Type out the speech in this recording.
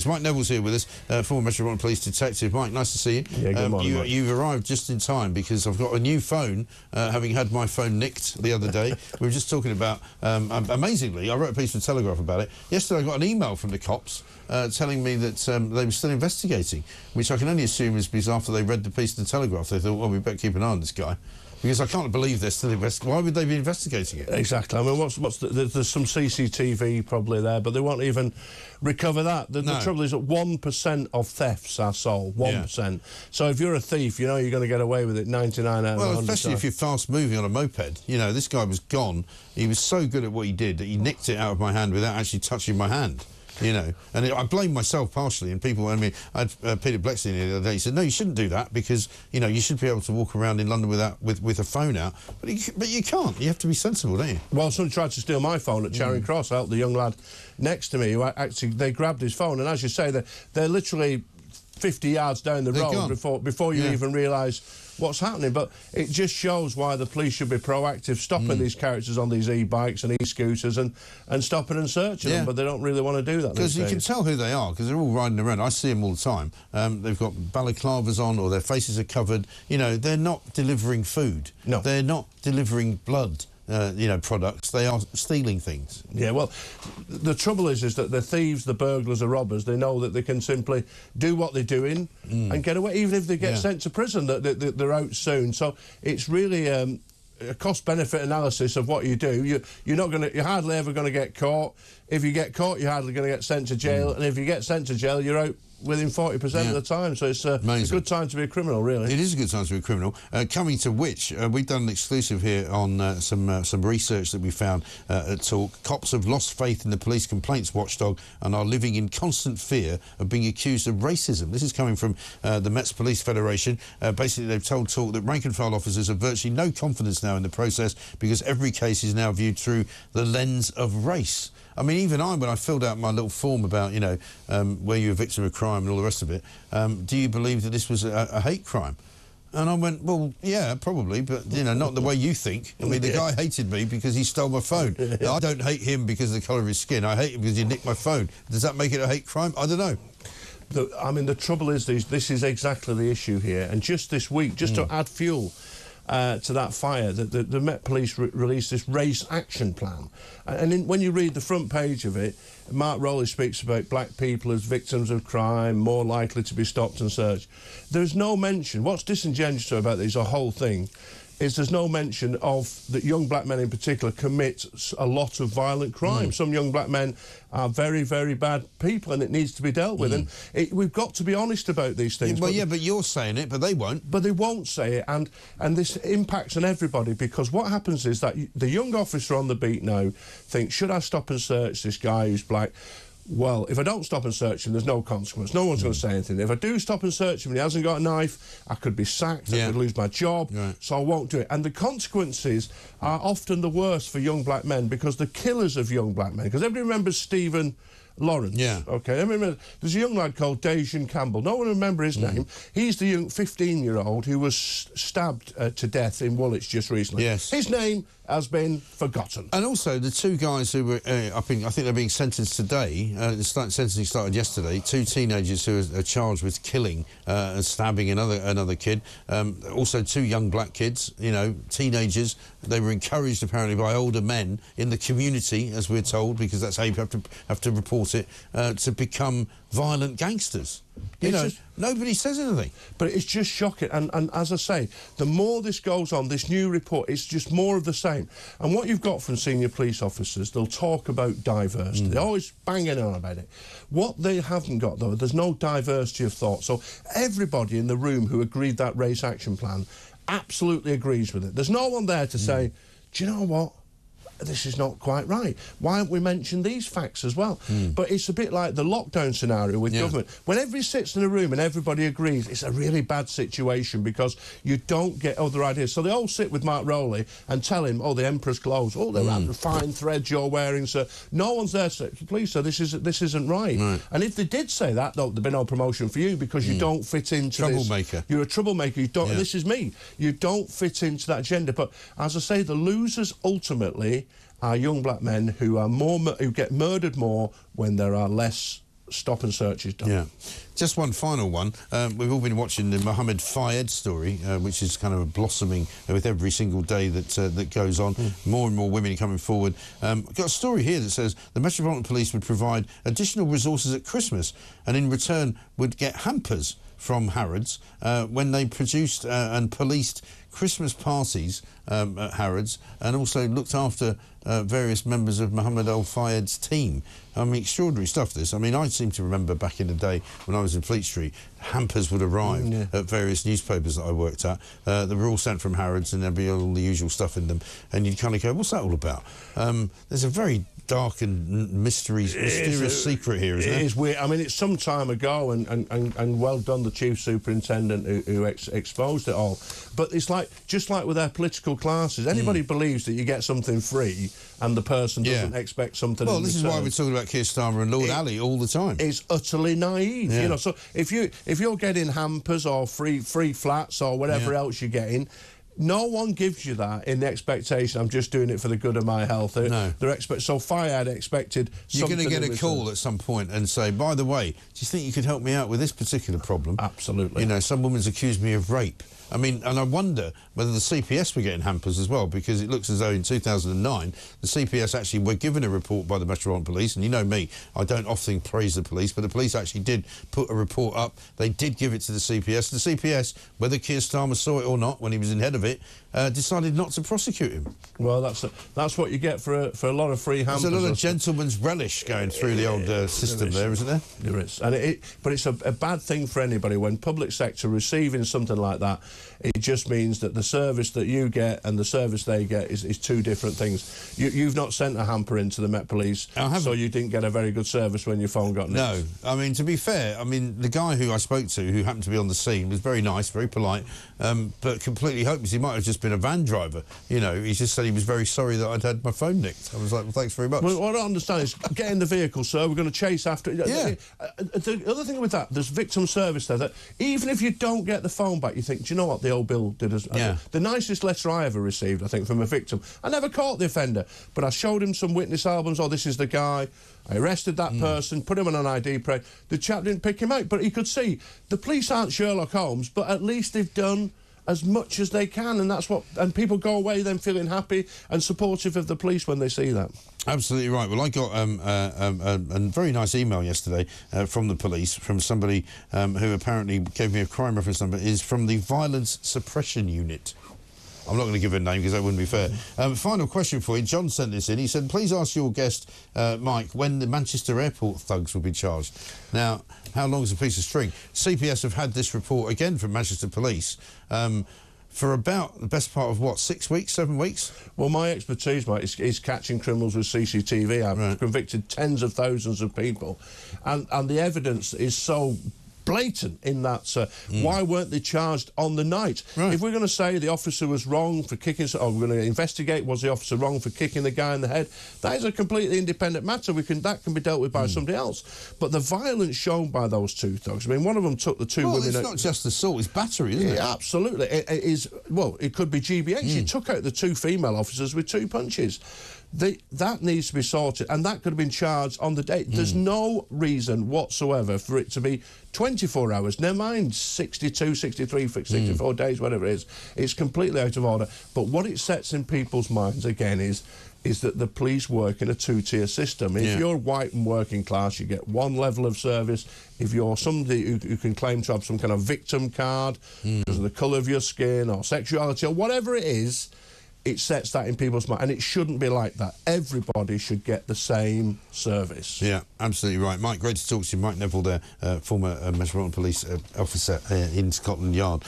Mike Neville's here with us, former Metropolitan Police detective. Mike, nice to see you. Yeah, good morning, Mike. You've arrived just in time because I've got a new phone, having had my phone nicked the other day. We were just talking about, amazingly, I wrote a piece for Telegraph about it. Yesterday I got an email from the cops telling me that they were still investigating, which I can only assume is because after they read the piece of the Telegraph, they thought, well, we better keep an eye on this guy. Because I can't believe they're still investigating. Why would they be investigating it? Exactly. I mean, there's some CCTV probably there, but they won't even recover that. The trouble is that 1% of thefts are solved. 1%. Yeah. So if you're a thief, you know you're going to get away with it 99 out of 100 Well, especially if you're fast moving on a moped. You know, this guy was gone. He was so good at what he did that he nicked it out of my hand without actually touching my hand. You know, and I blame myself partially, and people, I mean, I had Peter Blexley the other day, he said, no, you shouldn't do that because, you know, you should be able to walk around in London with a phone out, but you can't. You have to be sensible, don't you? Well, someone tried to steal my phone at Charing Cross. I helped the young lad next to me who actually, they grabbed his phone, and as you say, they're literally 50 yards down the road before you even realise what's happening. But it just shows why the police should be proactive, stopping these characters on these e-bikes and e-scooters and stopping and searching them, but they don't really want to do that. Because you can tell who they are, because they're all riding around. I see them all the time. They've got balaclavas on, or their faces are covered. You know, they're not delivering food. No. They're not delivering blood. You know, products. They are stealing things. Yeah, well, the trouble is that the thieves, the burglars, the robbers, they know that they can simply do what they're doing and get away, even if they get sent to prison, that they're out soon. So it's really a cost-benefit analysis of what you do. You're hardly ever going to get caught. If you get caught, you're hardly going to get sent to jail, and if you get sent to jail, you're out within 40% of the time. So it's a good time to be a criminal, really. It is a good time to be a criminal. Coming to which, we've done an exclusive here on some research that we found at Talk. Cops have lost faith in the police complaints watchdog and are living in constant fear of being accused of racism. This is coming from the Met Police Federation. Basically, they've told Talk that rank-and-file officers have virtually no confidence now in the process because every case is now viewed through the lens of race. I mean, even when I filled out my little form about, you know, were you a victim of crime and all the rest of it, do you believe that this was a hate crime? And I went, well, yeah, probably, but, you know, not the way you think. I mean, the guy hated me because he stole my phone. I don't hate him because of the colour of his skin. I hate him because he nicked my phone. Does that make it a hate crime? I don't know. I mean, the trouble is this is exactly the issue here. And just this week, just to add fuel to that fire, the Met Police released this race action plan. And when you read the front page of it, Mark Rowley speaks about black people as victims of crime, more likely to be stopped and searched. There's no mention, what's disingenuous about this whole thing, is there's no mention of that young black men in particular commit a lot of violent crime. Some young black men are very, very bad people, and it needs to be dealt with. And we've got to be honest about these things. Well, but you're saying it, but they won't. But they won't say it, and this impacts on everybody, because what happens is that the young officer on the beat now thinks, should I stop and search this guy who's black? Well, if I don't stop and search him, there's no consequence. No one's going to say anything. If I do stop and search him and he hasn't got a knife, I could be sacked, I could lose my job, so I won't do it. And the consequences are often the worst for young black men, because the killers of young black men, because everybody remembers Stephen Lawrence. Yeah. Okay. I remember there's a young lad called Dejan Campbell. No one remember his name. He's the young 15-year-old who was stabbed to death in Woolwich just recently. Yes. His name has been forgotten. And also the two guys who were, I think they're being sentenced today. The sentencing started yesterday. Two teenagers who are charged with killing and stabbing another kid. Also two young black kids. You know, teenagers. They were encouraged apparently by older men in the community, as we're told, because that's how you have to report it, to become violent gangsters. You know, nobody says anything. But it's just shocking. And as I say, the more this goes on, this new report, it's just more of the same. And what you've got from senior police officers, they'll talk about diversity. They're always banging on about it. What they haven't got, though, there's no diversity of thought. So everybody in the room who agreed that race action plan absolutely agrees with it. There's no one there to say, do you know what? This is not quite right. Why haven't we mentioned these facts as well? But it's a bit like the lockdown scenario with government. When everybody sits in a room and everybody agrees, it's a really bad situation because you don't get other ideas. So they all sit with Mark Rowley and tell him, oh, the Emperor's clothes, oh, they're fine threads you're wearing, sir. No one's there to say, please, sir, this isn't right. And if they did say that, there'd be no promotion for you because you don't fit into troublemaker. This. You're a troublemaker. You don't. This is me. You don't fit into that agenda. But as I say, the losers ultimately are young black men who are who get murdered more when there are less stop and search is done. Yeah. Just one final one. We've all been watching the Mohammed Fayed story, which is kind of blossoming with every single day that goes on. More and more women coming forward. I've got a story here that says the Metropolitan Police would provide additional resources at Christmas and in return would get hampers from Harrods when they produced and policed Christmas parties at Harrods and also looked after various members of Mohammed Al Fayed's team. I mean, extraordinary stuff, this. I mean, I seem to remember back in the day when I was in Fleet Street, hampers would arrive at various newspapers that I worked at. They were all sent from Harrods and there'd be all the usual stuff in them. And you'd kind of go, what's that all about? There's a very dark and mysterious secret here, isn't it? It is weird. I mean, it's some time ago, and well done, the chief superintendent who exposed it all. But it's like, just like with our political classes, anybody believes that you get something free and the person doesn't expect something in this return. is why we're talking about Keir Starmer and Lord Ali all the time. It's utterly naive, you know. So if you're getting hampers or free flats or whatever else you're getting, no one gives you that in the expectation, I'm just doing it for the good of my health. So Fayed expected you're something. You're going to get a call at some point and say, by the way, do you think you could help me out with this particular problem? Absolutely. You know, some woman's accused me of rape. I mean, and I wonder whether the CPS were getting hampers as well, because it looks as though in 2009 the CPS actually were given a report by the Metropolitan Police, and you know me, I don't often praise the police, but the police actually did put a report up. They did give it to the CPS. The CPS, whether Keir Starmer saw it or not when he was in head of it, decided not to prosecute him. Well, that's what you get for a lot of free hampers. There's a lot of gentleman's relish going through the old system there, isn't there? There is. And but it's a bad thing for anybody when public sector receiving something like that. It just means that the service that you get and the service they get is two different things. You've not sent a hamper into the Met Police, so you didn't get a very good service when your phone got nicked. No. I mean, to be fair, I mean, the guy who I spoke to, who happened to be on the scene, was very nice, very polite, but completely hopeless. He might have just been a van driver. You know, he just said he was very sorry that I'd had my phone nicked. I was like, well, thanks very much. Well, what I don't understand is, get in the vehicle, sir, we're going to chase after... Yeah. The other thing with that, there's victim service there, that even if you don't get the phone back, you think, do you know what the old Bill did us? The nicest letter I ever received, I think, from a victim. I never caught the offender, but I showed him some witness albums. Oh, this is the guy. I arrested that person, put him on an ID parade. The chap didn't pick him out, but he could see the police aren't Sherlock Holmes, but at least they've done as much as they can, and that's what. And people go away then feeling happy and supportive of the police when they see that. Absolutely right. Well, I got a very nice email yesterday from the police, from somebody who apparently gave me a crime reference number, is from the Violence Suppression Unit. I'm not going to give a name because that wouldn't be fair. Final question for you. John sent this in. He said, please ask your guest, Mike, when the Manchester airport thugs will be charged. Now, how long is a piece of string? CPS have had this report again from Manchester Police for about the best part of, what, 6 weeks, 7 weeks? Well, my expertise, mate, is catching criminals with CCTV. I've convicted tens of thousands of people. And the evidence is so blatant in that, why weren't they charged on the night? If we're going to say the officer was wrong for kicking, or we're going to investigate, was the officer wrong for kicking the guy in the head, that is a completely independent matter. That can be dealt with by somebody else. But the violence shown by those two thugs, I mean, one of them took the two women... Well, it's not just assault, it's battery, isn't it? Absolutely. It is, well, it could be GBH. He took out the two female officers with two punches. That needs to be sorted, and that could have been charged on the day. There's no reason whatsoever for it to be 24 hours, never mind 62, 63, 64 days, whatever it is. It's completely out of order. But what it sets in people's minds, again, is that the police work in a two-tier system. If you're white and working class, you get one level of service. If you're somebody who can claim to have some kind of victim card because of the colour of your skin or sexuality or whatever it is, it sets that in people's mind, and it shouldn't be like that. Everybody should get the same service. Yeah, absolutely right. Mike, great to talk to you. Mike Neville there, former Metropolitan Police officer in Scotland Yard.